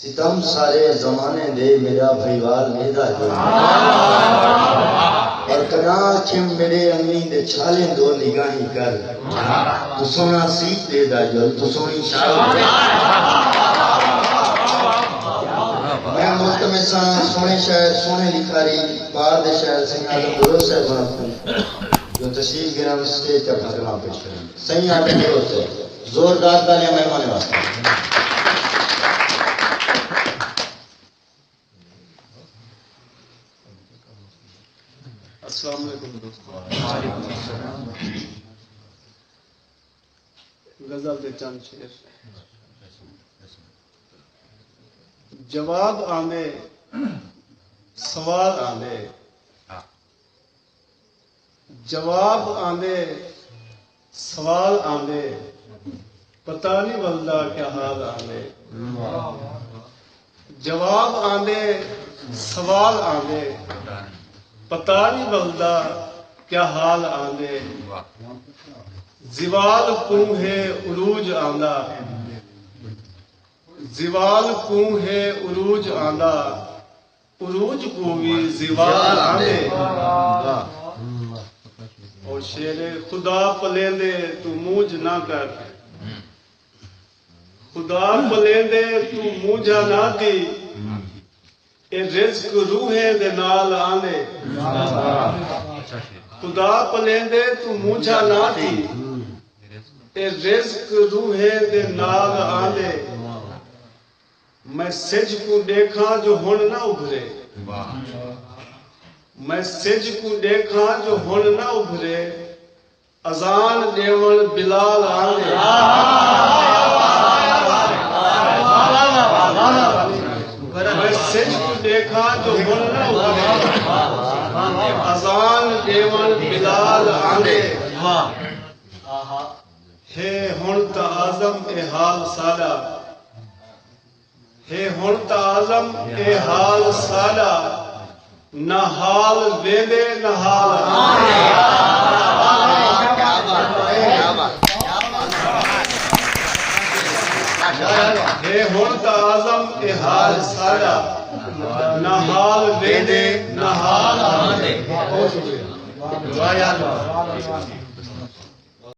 ستم سارے زمانے دے میرا بھائیوال بھیدا جو اور کنا کھم میرے امین دے چھالیں دو نگاہی کر تو سونا سیت دے دا جو تو سونی شاہ میں ملتمساں سونے شہر سونے لکھاری بار دے شہر سنگھ آدم درو سے بنا جو تشریف گرام سٹیج کا پھرما پیش کریں سنگھ آدم درو سے زوردار تالیاں مہمانے واسطہ السلام علیکم دوستو غزل دے چند شعر جواب آنے سوال آنے جواب آنے سوال آنے پتہ نہیں بلدا کیا حال آنے جواب آنے سوال آنے پتہ نہیں بلدا کیا حال آندے زوال کوں ہے عروج آندا زوال کوں ہے عروج آندا عروج کو بھی زوال آندے اور شیر خدا پلیندے تو موج نہ کر خدا پلیندے تو موجا نہ دی اے رزق روحیں دے نال آنے خدا پلیندے تو مجھا نہ تھی اے رزق روحیں دے نال آنے میں سج کو دیکھا جو ہن نہ ابھرے میں سج کو دیکھا جو ہن نہ ابھرے اذان دیون بلال آنے میں سج کو دیکھا جو ہن نہ ابھرے اذان دیون بلال آنے ہے ہن تا اعظم اے حال ساڈا ہے ہن تا اعظم اے حال ساڈا نہ حال ویندے نہ حال آنے ہے ہن تا اعظم اے حال ساڈا نہ حال ویندے نہ حال آنے